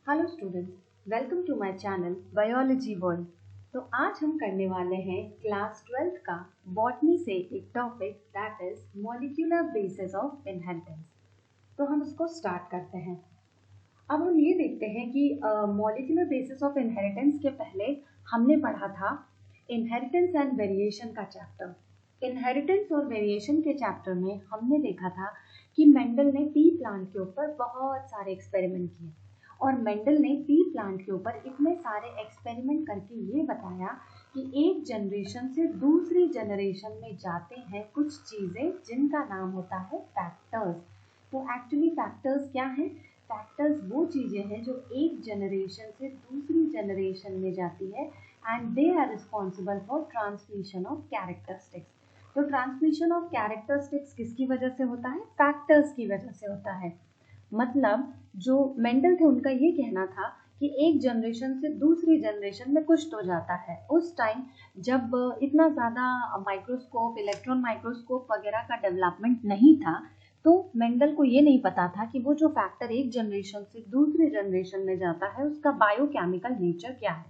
Hello students, welcome to my channel biology world. तो आज हम करने वाले हैं क्लास 12th का बॉटनी से एक topic that is molecular basis of inheritance. तो हम इसको स्टार्ट करते हैं। अब हम ये देखते हैं कि मॉलिक्यूलर बेसिस ऑफ इनहेरिटेंस के पहले हमने पढ़ा था इनहेरिटेंस एंड वेरिएशन का चैप्टर। इनहेरिटेंस और वेरिएशन के चैप्टर में हमने देखा था कि मेंडल ने पी प्लांट के ऊपर बहुत सारे एक्सपेरिमेंट किए और मेंडल ने पी प्लांट के ऊपर इतने सारे एक्सपेरिमेंट करके ये बताया कि एक जनरेशन से दूसरी जनरेशन में जाते हैं कुछ चीज़ें जिनका नाम होता है फैक्टर्स। तो एक्चुअली फैक्टर्स क्या हैं? फैक्टर्स वो चीज़ें हैं जो एक जनरेशन से दूसरी जनरेशन में जाती है and they are responsible for transmission of characteristics. तो ट्रांसमिशन ऑफ कैरेक्टरिस्टिक्स किसकी वजह से होता है? फैक्टर्स की वजह से होता है। मतलब जो मेंडल थे उनका ये कहना था कि एक जनरेशन से दूसरी जनरेशन में कुछ तो जाता है। उस टाइम जब इतना ज़्यादा माइक्रोस्कोप, इलेक्ट्रॉन माइक्रोस्कोप वगैरह का डेवलपमेंट नहीं था, तो मेंडल को ये नहीं पता था कि वो जो फैक्टर एक जनरेशन से दूसरी जनरेशन में जाता है उसका बायोकेमिकल नेचर क्या है।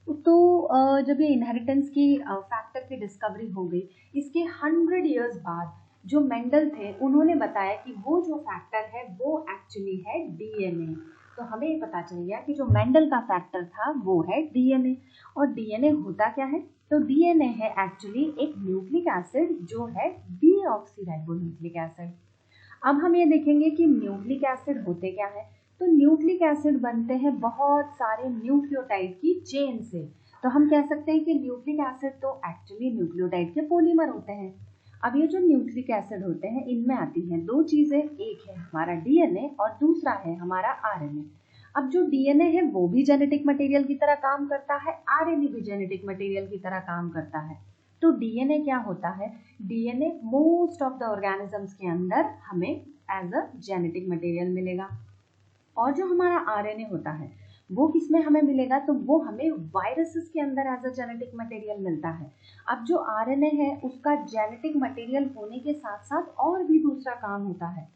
तो जब ये इनहेरिटेंस की फैक्टर की डिस्कवरी हो गई, इसके 100 इयर्स बाद जो मेंडल थे उन्होंने बताया कि वो जो फैक्टर है वो एक्चुअली है डीएनए। तो हमें ये पता चल गया कि जो मेंडल का फैक्टर था वो है डीएनए। और डीएनए होता क्या है? तो डीएनए है एक्चुअली एक न्यूक्लिक एसिड जो है डीऑक्सीराइबोन्यूक्लिक एसिड। अब हम ये देखेंगे कि न्यूक्लिक एसिड होते क्या है। तो न्यूक्लिक एसिड बनते हैं बहुत सारे न्यूक्लियोटाइड की चेन से। तो हम कह सकते हैं कि न्यूक्लिक एसिड तो एक्चुअली न्यूक्लियोटाइड के पॉलीमर होते हैं। अब ये जो न्यूक्लिक एसिड होते हैं इनमें आती हैं दो चीजें, एक है हमारा डीएनए और दूसरा है हमारा आरएनए। अब जो डीएनए है वो भी जेनेटिक मटेरियल की तरह काम करता है, आरएनए भी जेनेटिक मटेरियल की तरह काम करता है। तो डीएनए क्या होता है? DNA most of the organisms के अंदर हमें एज अ जेनेटिक मटेरियल मिलेगा। और जो हमारा आरएनए होता है वो किसमें हमें मिलेगा? तो वो हमें वायरसेस के अंदर एज अ जेनेटिक मटेरियल मिलता है। अब जो आरएनए है उसका जेनेटिक मटेरियल होने के साथ साथ और भी दूसरा काम होता है।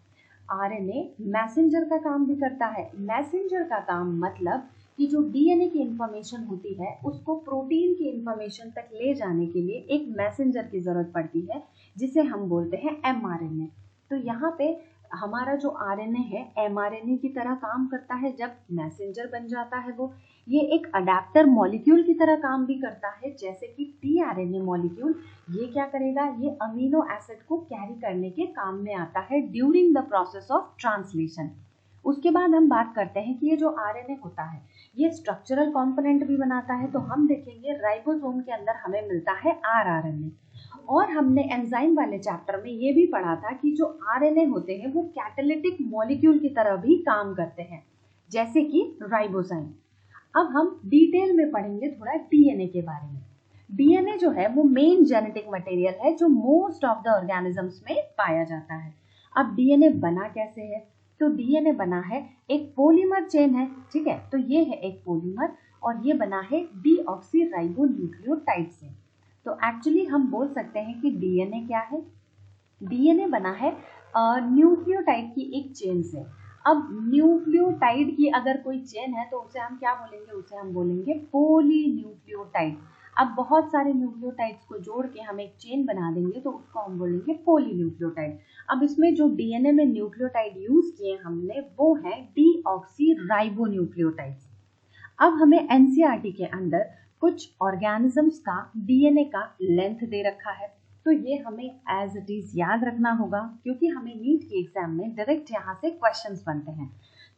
आरएनए मैसेंजर का काम भी करता है। मैसेंजर का काम मतलब कि जो डीएनए की इंफॉर्मेशन होती है उसको प्रोटीन की इंफॉर्मेशन तक ले जाने के लिए एक मैसेंजर की जरूरत पड़ती है जिसे हम बोलते हैं एमआरएनए। तो यहाँ पे हमारा जो आरएनए है एमआरएनए की तरह काम करता है। जब मैसेंजर बन जाता है वो ये एक अडेप्टर मॉलिक्यूल की तरह काम भी करता है, जैसे कि टीआरएनए मॉलिक्यूल। ये क्या करेगा? ये अमीनो एसिड को कैरी करने के काम में आता है during the process of translation. उसके बाद हम बात करते हैं कि ये जो आरएनए होता है ये स्ट्रक्चरल कंपोनेंट भी बनाता है। तो हम देखेंगे राइबोसोम के अंदर हमें मिलता है आरआरएनए। और हमने एंजाइम वाले चैप्टर में ये भी पढ़ा था कि जो आरएनए होते हैं वो कैटालिटिक मॉलिक्यूल की तरह भी काम करते हैं, जैसे कि राइबोजाइम। अब हम डिटेल में पढ़ेंगे थोड़ा डीएनए के बारे में। डीएनए जो है वो मेन जेनेटिक मटेरियल है जो मोस्ट ऑफ द ऑर्गेनिजम्स में पाया जाता है। अब डीएनए बना कैसे है? तो डीएनए बना है एक पॉलीमर चेन है, ठीक है। तो ये है एक पॉलीमर और ये बना है डीऑक्सीराइबोन्यूक्लियोटाइड से। तो एक्चुअली हम बोल सकते हैं कि डीएनए क्या है? डीएनए बना है न्यूक्लियोटाइड की एक चेन से। अब न्यूक्लियोटाइड की अगर कोई चेन है तो उसे हम क्या बोलेंगे? उसे हम बोलेंगे पॉलीन्यूक्लियोटाइड। अब बहुत सारे न्यूक्लियोटाइड्स को जोड़ के हम एक चेन बना देंगे तो उसको हम बोलेंगे पॉलीन्यूक्लियोटाइड। अब इसमें जो डीएनए में न्यूक्लियोटाइड यूज किए हमने वो है डीऑक्सीराइबोन्यूक्लियोटाइड्स। अब हमें एनसीईआरटी के अंदर कुछ ऑर्गेनिजम्स का डीएनए का लेंथ दे रखा है, तो ये हमें एज इट इज याद रखना होगा क्योंकि हमें नीट के एग्जाम में डायरेक्ट यहाँ से क्वेश्चंस बनते हैं।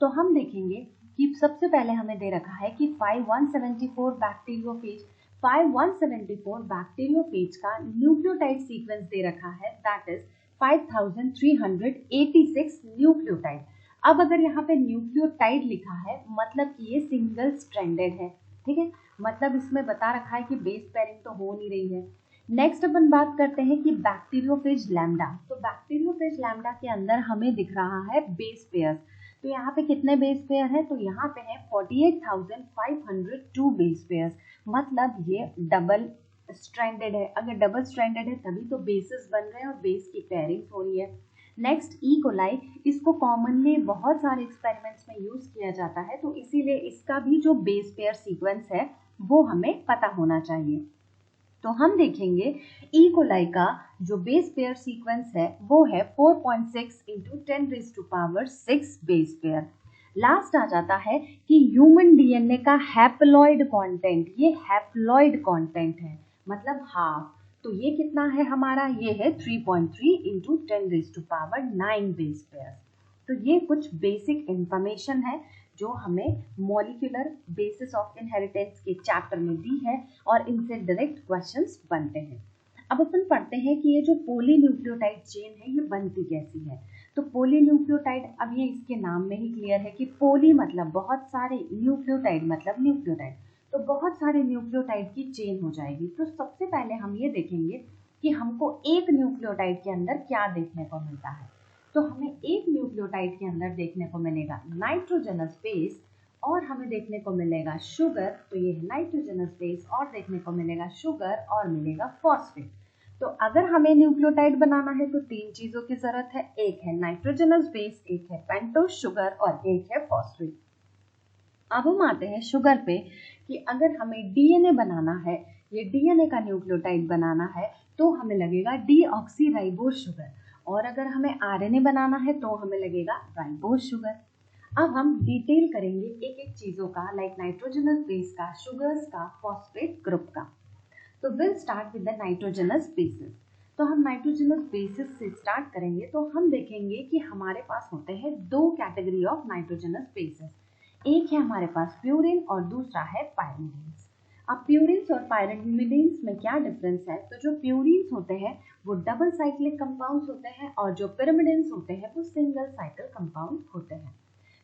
तो हम देखेंगे कि सबसे पहले हमें दे रखा है कि 5174 बैक्टीरियोफेज 5174 बैक्टीरियोफेज का न्यूक्लियोटाइड सीक्वेंस दे रखा है, दैट इज 5386 न्यूक्लियोटाइड। अब अगर यहाँ पे न्यूक्लियोटाइड लिखा है मतलब कि ये सिंगल स्ट्रैंडेड है, ठीक है। मतलब इसमें बता रखा है कि बेस पेयरिंग तो हो नहीं रही है। नेक्स्ट अपन बात करते हैं कि बैक्टीरियोफेज लैम्डा। तो बैक्टीरियोफेज लैम्डा के अंदर हमें दिख रहा है बेस पेयर्स। तो यहाँ पे कितने बेस पेयर है? तो यहाँ पे है 48,502 बेस पेयर्स। मतलब ये डबल स्ट्रैंडेड है। अगर डबल स्ट्रैंडेड है तभी तो बेसिस बन रहे हैं और बेस की पेयरिंग हो रही है। नेक्स्ट ई कोलाई, इसको कॉमनली बहुत सारे एक्सपेरिमेंट्स में यूज किया जाता है, तो इसीलिए इसका भी जो बेस पेयर सीक्वेंस है वो हमें पता होना चाहिए। तो हम देखेंगे ई कोलाई का जो बेस पेयर सीक्वेंस है वो है 4.6 इंटू 10⁻⁶ बेस पेयर। लास्ट आ जाता है कि ह्यूमन डीएनए का हैप्लॉइड कंटेंट, ये हैप्लॉइड कंटेंट है, मतलब हाफ। तो ये कितना है हमारा, ये है 3.3 इंटू 10⁻⁹ बेस पेयर। तो ये कुछ बेसिक इंफॉर्मेशन है जो हमें मॉलिक्यूलर बेसिस ऑफ इनहेरिटेंस के चैप्टर में दी है और इनसे डायरेक्ट क्वेश्चंस बनते हैं। अब अपन पढ़ते हैं कि ये जो पॉलीन्यूक्लियोटाइड चेन है ये बनती कैसी है। तो पॉलीन्यूक्लियोटाइड, अब ये इसके नाम में ही क्लियर है कि पॉली मतलब बहुत सारे, न्यूक्लियोटाइड मतलब न्यूक्लियोटाइड, तो बहुत सारे न्यूक्लियोटाइड की चेन हो जाएगी। तो सबसे पहले हम ये देखेंगे कि हमको एक न्यूक्लियोटाइड के अंदर क्या देखने को मिलता है। तो हमें एक न्यूक्लियोटाइड के अंदर देखने को मिलेगा नाइट्रोजनस बेस और हमें देखने को मिलेगा शुगर, तो ये है नाइट्रोजनस बेस, और देखने को मिलेगा शुगर और मिलेगा फॉस्फेट। तो अगर हमें न्यूक्लियोटाइड बनाना है तो तीन चीजों की जरूरत है, एक है नाइट्रोजनस बेस, एक है पेंटोज शुगर और एक है फॉस्फेट। अब हम आते हैं शुगर पे कि अगर हमें डीएनए बनाना है, ये डीएनए का न्यूक्लियोटाइड बनाना है तो हमें लगेगा डीऑक्सीराइबोज शुगर, और अगर हमें आरएनए बनाना है तो हमें लगेगा राइबोज शुगर। अब हम डिटेल करेंगे एक एक चीजों का, लाइक नाइट्रोजनस बेस का, शुगर्स का, फॉस्फेट ग्रुप का। तो will start with the nitrogenous bases. तो हम नाइट्रोजनस बेसिस से स्टार्ट करेंगे तो हम देखेंगे कि हमारे पास होते हैं दो कैटेगरी ऑफ नाइट्रोजनस बेसिस, एक है हमारे पास प्यूरिन और दूसरा है पायरिमिडीन्स। अब प्यूरिन्स और पायरिमिडीन्स में क्या डिफरेंस है, तो जो प्यूरिन्स होते हैं वो डबल साइक्लिक कंपाउंड्स होते हैं और जो पिरिमिडिन्स होते हैं वो सिंगल साइकिल कंपाउंड होते हैं।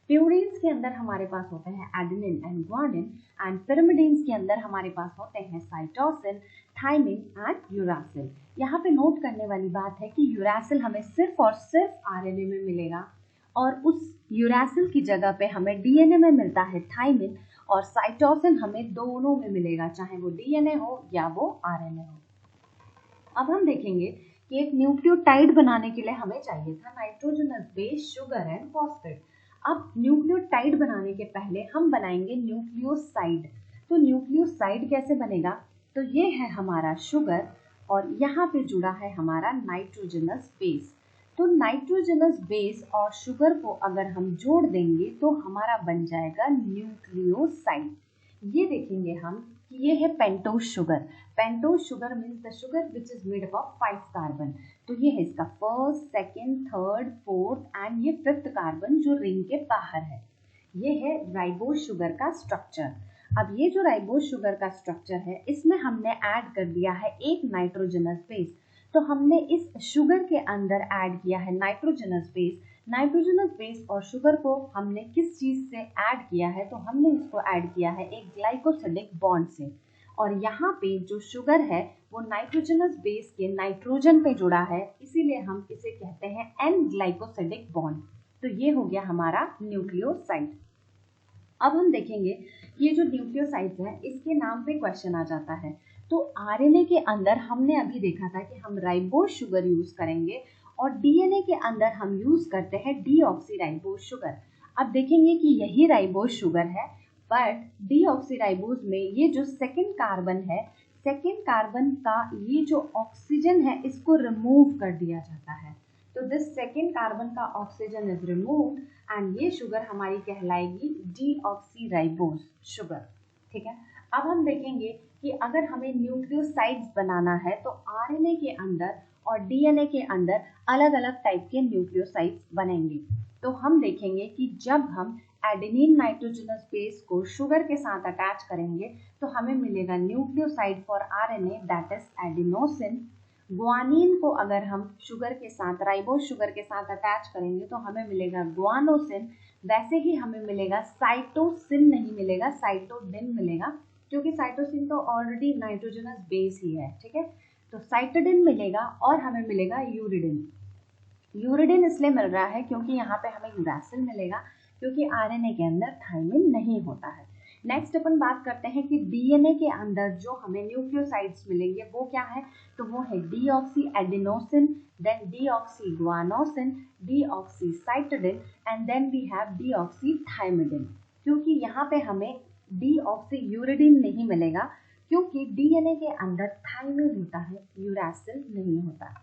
प्यूरिन्स के अंदर हमारे पास होते हैं adenine and guanine, and pyrimidines के अंदर हमारे पास होते हैं साइटोसिन, थाइमिन एंड यूरासिल। यहाँ पे नोट करने वाली बात है कि यूरासिल हमें सिर्फ और सिर्फ आरएनए में मिलेगा और उस यूरासिल की जगह पे हमें डीएनए में मिलता है थाइमिन, और साइटोसिन हमें दोनों में मिलेगा, चाहे वो डीएनए हो या वो आरएनए हो। अब हम देखेंगे कि एक न्यूक्लियोटाइड बनाने के लिए हमें चाहिए था nitrogenous base, sugar and phosphate. अब न्यूक्लियोटाइड बनाने के पहले हम बनाएंगे न्यूक्लियोसाइड। तो न्यूक्लियोसाइड कैसे बनेगा, तो ये है हमारा शुगर और यहाँ पे जुड़ा है हमारा नाइट्रोजनस बेस। तो नाइट्रोजनस बेस और शुगर को अगर हम जोड़ देंगे तो हमारा बन जाएगा न्यूक्लियोसाइड। ये देखेंगे हम कि ये है pentose sugar. Pentose sugar means the sugar which is made up of 5 carbon. तो ये है इसका first, second, third, fourth and ये 5th कार्बन जो रिंग के बाहर है। ये है राइबोज शुगर का स्ट्रक्चर। अब ये जो राइबोज शुगर का स्ट्रक्चर है इसमें हमने ऐड कर दिया है एक नाइट्रोजनस बेस। तो हमने इस शुगर के अंदर ऐड किया है नाइट्रोजनस बेस। नाइट्रोजनस बेस और शुगर को हमने किस चीज से ऐड किया है, तो हमने इसको ऐड किया है एक ग्लाइकोसिडिक बॉन्ड से, और यहाँ पे जो शुगर है वो नाइट्रोजनस बेस के नाइट्रोजन पे जुड़ा है, इसीलिए हम इसे कहते हैं एन ग्लाइकोसिडिक बॉन्ड। तो ये हो गया हमारा न्यूक्लियोसाइड। अब हम देखेंगे ये जो न्यूक्लियोसाइड्स हैं इसके नाम पे क्वेश्चन आ जाता है। तो आरएनए के अंदर हमने अभी देखा था कि हम राइबोज शुगर यूज करेंगे और डीएनए के अंदर हम यूज करते हैं डीऑक्सीराइबोज शुगर। अब देखेंगे कि यही राइबोज शुगर है, बट डीऑक्सीराइबोज में ये जो सेकेंड कार्बन है, सेकेंड कार्बन का ये जो ऑक्सीजन है इसको रिमूव कर दिया जाता है। तो दिस सेकेंड कार्बन का ऑक्सीजन इज रिमूव्ड एंड ये शुगर हमारी कहलाएगी डीऑक्सीराइबोज शुगर। ठीक है, अब हम देखेंगे कि अगर हमें न्यूक्लियोसाइड्स बनाना है तो आरएनए के अंदर और डीएनए के अंदर अलग अलग टाइप के न्यूक्लियोसाइड्स बनेंगे। तो हम देखेंगे कि जब हम एडेनिन नाइट्रोजनस बेस को शुगर के साथ अटैच करेंगे तो हमें मिलेगा nucleoside for RNA that is adenosine. Guanine को अगर हम शुगर के साथ, राइबोज शुगर के साथ अटैच करेंगे तो हमें मिलेगा ग्वानोसिन। वैसे ही हमें मिलेगा साइटोसिन, नहीं मिलेगा साइटोडिन मिलेगा, क्योंकि साइटोसिन तो ऑलरेडी नाइट्रोजनस बेस ही है। ठीक है, तो साइटोडिन मिलेगा और हमें मिलेगा यूरिडिन। यूरिडिन इसलिए मिल रहा है क्योंकि यहाँ पे हमें यूरासिल मिलेगा, क्योंकि आरएनए के अंदर थाइमिन नहीं होता है। नेक्स्ट अपन बात करते हैं कि डीएनए के अंदर जो हमें न्यूक्लियोसाइड्स मिलेंगे वो क्या है, तो वो है deoxy adenosine, then deoxy guanosine, deoxy cytosine and then we have deoxy thymidine. क्योंकि यहाँ पे हमें डीऑक्सी यूरिडिन नहीं मिलेगा क्योंकि डीएनए के अंदर थाइमिन होता है, यूरैसिल नहीं होता।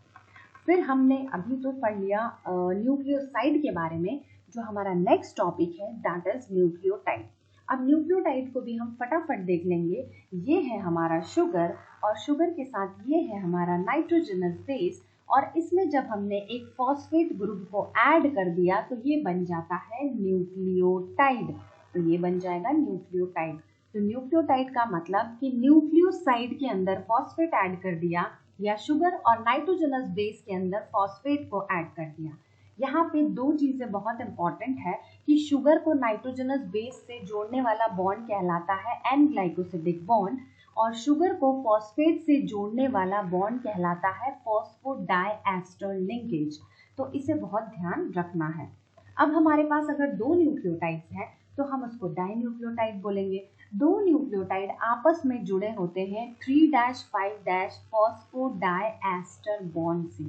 फिर हमने अभी तो पढ़ लिया न्यूक्लियोसाइड के बारे में। जो हमारा नेक्स्ट टॉपिक है दैट इज न्यूक्लियोटाइड। अब न्यूक्लियोटाइड को भी हम फटाफट देख लेंगे। ये है हमारा शुगर और शुगर के साथ ये है हमारा नाइट्रोजनस बेस, और इसमें जब हमने एक फॉस्फेट ग्रुप को ऐड कर दिया तो ये बन जाता है न्यूक्लियोटाइड। तो ये बन जाएगा न्यूक्लियोटाइड। तो न्यूक्लियोटाइड का मतलब कि न्यूक्लियोसाइड के अंदर फॉस्फेट ऐड कर दिया या शुगर और नाइट्रोजनस बेस के अंदर फॉस्फेट को ऐड कर दिया। यहाँ पे दो चीजें बहुत इंपॉर्टेंट है कि शुगर को नाइट्रोजनस बेस से जोड़ने वाला बॉन्ड कहलाता है एन ग्लाइकोसिडिक बॉन्ड, और शुगर को फॉस्फेट से जोड़ने वाला बॉन्ड कहलाता है फॉस्फोडाइएस्टर लिंकेज। तो इसे बहुत ध्यान रखना है। अब हमारे पास अगर दो न्यूक्लियोटाइड्स हैं तो हम उसको डाइन्यूक्लियोटाइड बोलेंगे। दो न्यूक्लियोटाइड आपस में जुड़े होते हैं 3-5- फॉस्फोडाइएस्टर बॉन्ड से।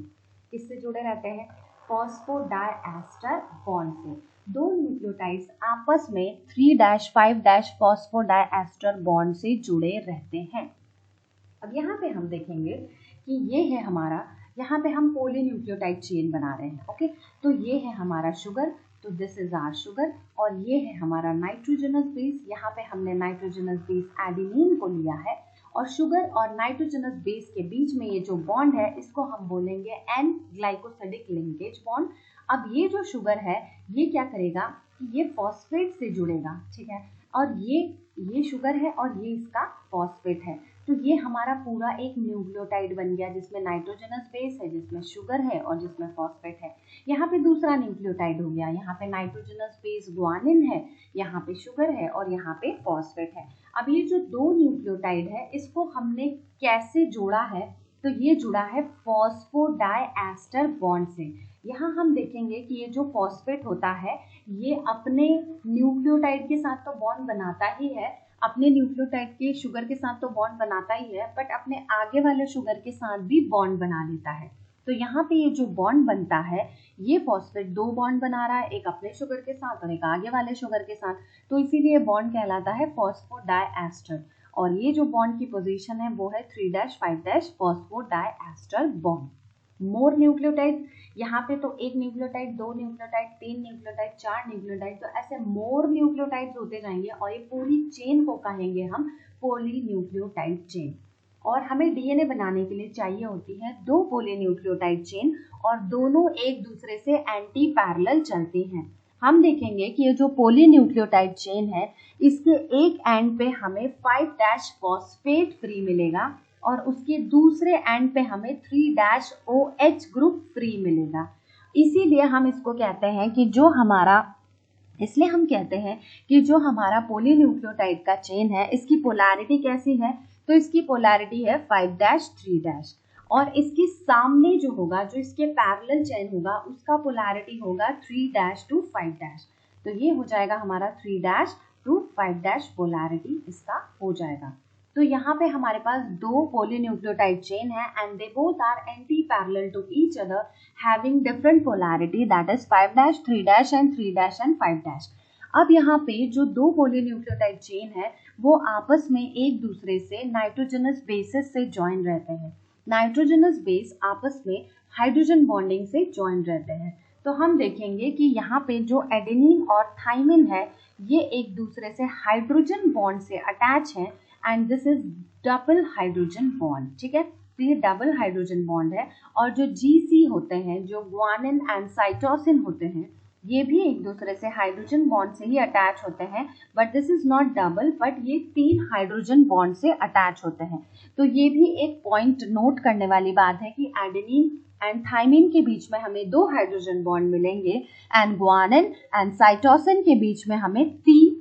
किससे जुड़े रहते हैं? फॉस्फोडाइएस्टर बॉन्ड से। दो न्यूक्लियोटाइड्स आपस में 3-5- फॉस्फोडाइएस्टर बॉन्ड से जुड़े रहते हैं। अब यहाँ पे हम देखेंगे कि ये है हमारा, यहाँ पे हम पॉलीन्यूक्लियोटाइड चेन बना रहे हैं। ओके, तो ये है हमारा शुगर, तो दिस इज आवर शुगर, और ये है हमारा नाइट्रोजनस बेस। यहाँ पे हमने नाइट्रोजनस बेस एडेनिन को लिया है, और शुगर और नाइट्रोजनस बेस के बीच में ये जो बॉन्ड है इसको हम बोलेंगे एन ग्लाइकोसिडिक लिंकेज बॉन्ड। अब ये जो शुगर है ये क्या करेगा कि ये फॉस्फेट से जुड़ेगा, ठीक है, और ये शुगर है और ये इसका फॉस्फेट है। तो ये हमारा पूरा एक न्यूक्लियोटाइड बन गया जिसमें नाइट्रोजनस बेस है, जिसमें शुगर है और जिसमें फॉस्फेट है। यहाँ पे दूसरा न्यूक्लियोटाइड हो गया, यहाँ पे नाइट्रोजनस बेस गुआनिन है, यहाँ पे शुगर है और यहाँ पे फॉस्फेट है। अब ये जो दो न्यूक्लियोटाइड है इसको हमने कैसे जोड़ा है, तो ये जुड़ा है फॉस्फोडाइएस्टर बॉन्ड से। यहाँ हम देखेंगे कि ये जो फॉस्फेट होता है ये अपने न्यूक्लियोटाइड के साथ तो बॉन्ड बनाता ही है, अपने न्यूक्लियोटाइड के शुगर के साथ तो बॉन्ड बनाता ही है, बट अपने आगे वाले शुगर के साथ भी बॉन्ड बना लेता है। तो यहाँ पे ये जो बॉन्ड बनता है ये फॉस्फेट दो बॉन्ड बना रहा है, एक अपने शुगर के साथ और एक आगे वाले शुगर के साथ, तो इसीलिए बॉन्ड कहलाता है फॉस्फोडाइएस्टर। और ये जो बॉन्ड की पोजीशन है वो है 3-5- फॉस्फोडाइएस्टर बॉन्ड। मोर न्यूक्लियोटाइड, यहाँ पे तो एक न्यूक्लियोटाइड, दो न्यूक्लियोटाइड, तीन न्यूक्लियोटाइड, चार न्यूक्लियोटाइड, तो ऐसे मोर न्यूक्लियोटाइड्स होते जाएंगे और ये पूरी चेन को कहेंगे हम पॉलीन्यूक्लियोटाइड चेन। और हमें डीएनए बनाने के लिए चाहिए होती है दो पॉलीन्यूक्लियोटाइड चेन, और दोनों एक दूसरे से एंटी पैरेलल चलती हैं। हम देखेंगे कि ये जो पॉलीन्यूक्लियोटाइड चेन है इसके एक एंड पे हमें 5- फॉस्फेट फ्री मिलेगा और उसके दूसरे एंड पे हमें 3- ग्रुप फ्री मिलेगा। इसीलिए हम इसको कहते हैं कि जो हमारा, इसलिए हम कहते हैं कि जो हमारा पॉलीन्यूक्लियोटाइड का चेन है इसकी पोलैरिटी कैसी है, तो इसकी पोलैरिटी है 5-3- और इसके सामने जो होगा, जो इसके पैरेलल चेन होगा उसका पोलैरिटी होगा 3-5। तो ये हो जाएगा हमारा 3-5 पोलैरिटी इसका हो जाएगा। तो यहाँ पे हमारे पास दो पॉलीन्यूक्लियोटाइड चेन है and they both are anti parallel to each other having different polarity, that is 5- 3- and 3- and 5। अब यहाँ पे जो दो पॉलीन्यूक्लियोटाइड चेन है वो आपस में एक दूसरे से नाइट्रोजनस बेसेस से ज्वाइन रहते हैं। नाइट्रोजनस बेस आपस में हाइड्रोजन बॉन्डिंग से ज्वाइन रहते हैं। तो हम देखेंगे कि यहाँ पे जो एडेनिन और थाइमिन है ये एक दूसरे से हाइड्रोजन बॉन्ड से अटैच है and this is double hydrogen bond, ठीक है। तो ये डबल हाइड्रोजन बॉन्ड है। और जो जीसी होते हैं, जो गुआनिन एंड साइटोसिन होते हैं, ये भी एक दूसरे से हाइड्रोजन बॉन्ड से ही अटैच होते हैं, but this is not double, but ये 3 हाइड्रोजन बॉन्ड से अटैच होते हैं। तो ये भी एक पॉइंट नोट करने वाली बात है कि एडेनिन एंड थाइमिन के बीच में हमें 2 हाइड्रोजन बॉन्ड मिलेंगे एंड गुआनिन एंड साइटोसिन के बीच में हमें 3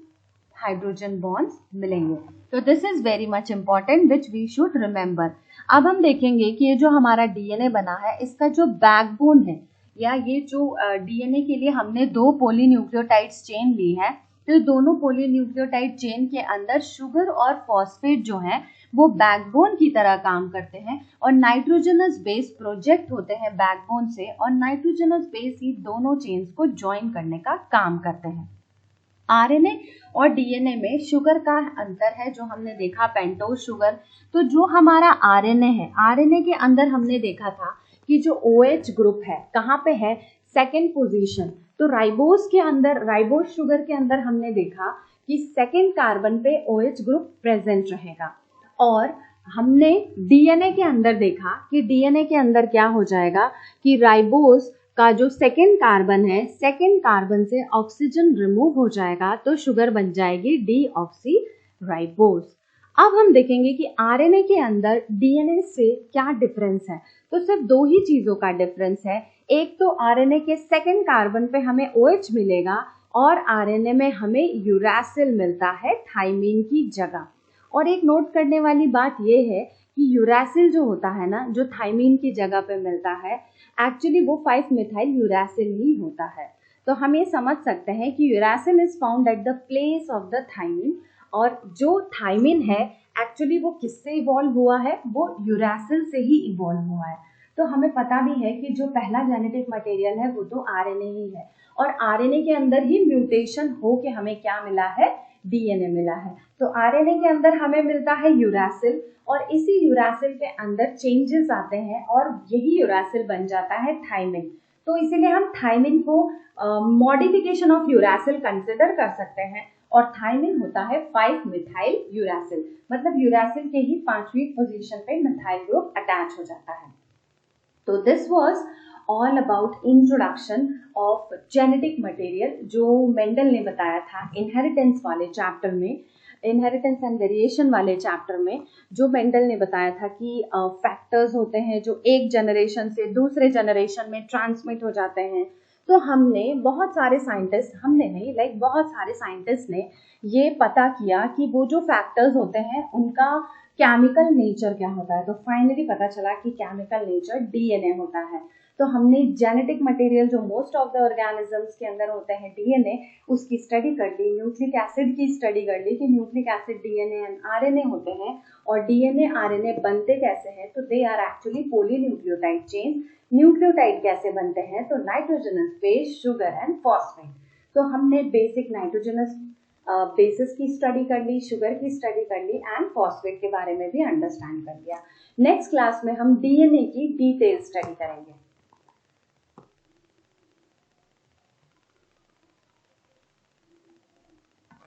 हाइड्रोजन बॉन्ड्स मिलेंगे। तो this is very much important which we should remember. अब हम देखेंगे कि ये जो हमारा डीएनए बना है इसका जो बैकबोन है, या ये जो डीएनए के लिए हमने 2 पॉलीन्यूक्लियोटाइड्स चेन ली है, तो दोनों पॉलीन्यूक्लियोटाइड चेन के अंदर शुगर और फॉस्फेट जो है वो बैकबोन की तरह काम करते हैं और नाइट्रोजनस बेस प्रोजेक्ट होते हैं बैकबोन से और नाइट्रोजनस बेस ही दोनों चेन्स को ज्वाइन करने का काम करते हैं। आरएनए और डीएनए में शुगर का अंतर है जो हमने देखा पेंटोज शुगर। तो जो हमारा आरएनए है, आरएनए के अंदर हमने देखा था कि जो OH ग्रुप है कहाँ पे है, सेकेंड पोजीशन। तो राइबोस के अंदर, राइबोस शुगर के अंदर हमने देखा कि सेकेंड कार्बन पे OH ग्रुप प्रेजेंट रहेगा। और हमने डीएनए के अंदर देखा कि डीएनए के अंदर क्या हो जाएगा कि राइबोस का जो सेकेंड कार्बन है, सेकेंड कार्बन से ऑक्सीजन रिमूव हो जाएगा तो शुगर बन जाएगी डीऑक्सी राइबोस। अब हम देखेंगे कि आरएनए के अंदर डीएनए से क्या डिफरेंस है। तो सिर्फ दो ही चीजों का डिफरेंस है। एक तो आरएनए के सेकेंड कार्बन पे हमें OH मिलेगा और आरएनए में हमें यूरासिल मिलता है थाइमीन की जगह। और एक नोट करने वाली बात यह है कि यूरासिल जो होता है ना, जो थाइमीन की जगह पे मिलता है, एक्चुअली वो 5-मिथाइल यूरासिल ही होता है। तो हम ये समझ सकते हैं कि uracil is found at the place of the thymine. और जो थाइमीन है एक्चुअली वो किससे इवॉल्व हुआ है, वो यूरासिल से ही इवॉल्व हुआ है। तो हमें पता भी है कि जो पहला जेनेटिक मटेरियल है वो तो आरएनए ही है और आरएनए के अंदर ही म्यूटेशन हो के हमें क्या मिला है, डीएनए मिला है। तो आरएनए के अंदर हमें मिलता है यूरासिल और इसी यूरासिल के अंदर चेंजेस आते हैं और यही यूरासिल बन जाता है थाइमिन। तो इसीलिए हम थाइमिन को मॉडिफिकेशन ऑफ यूरासिल कंसिडर कर सकते हैं और थाइमिन होता है 5-मिथाइल यूरासिल, मतलब यूरासिल के ही 5वीं पोजीशन पे मिथाइल ग्रुप अटैच हो जाता है। तो this was all about introduction of genetic material जो मेंडल ने बताया था इनहेरिटेंस वाले चैप्टर में, इनहेरिटेंस एंड वेरिएशन वाले चैप्टर में, जो मेंडल ने बताया था कि फैक्टर्स होते हैं जो एक जनरेशन से दूसरे जनरेशन में ट्रांसमिट हो जाते हैं। तो हमने बहुत सारे साइंटिस्ट, हमने नहीं लाइक बहुत सारे साइंटिस्ट ने ये पता किया कि वो जो फैक्टर्स होते हैं उनका केमिकल नेचर क्या होता है। तो फाइनली पता चला कि केमिकल नेचर डीएनए होता है। तो हमने जेनेटिक मटेरियल जो मोस्ट ऑफ द ऑर्गेनिजम्स के अंदर होते हैं डीएनए, उसकी स्टडी कर ली, न्यूक्लिक एसिड की स्टडी कर ली कि nucleic acid DNA and RNA होते हैं और डीएनए आरएनए बनते कैसे हैं। तो they are actually polynucleotide chain. Nucleotide कैसे बनते हैं, तो nitrogenous base, sugar and phosphate. तो हमने बेसिक नाइट्रोजनस बेसिस की स्टडी कर ली, शुगर की स्टडी कर ली एंड फॉस्फेट के बारे में भी अंडरस्टैंड कर लिया। नेक्स्ट क्लास में हम डीएनए की डिटेल स्टडी करेंगे।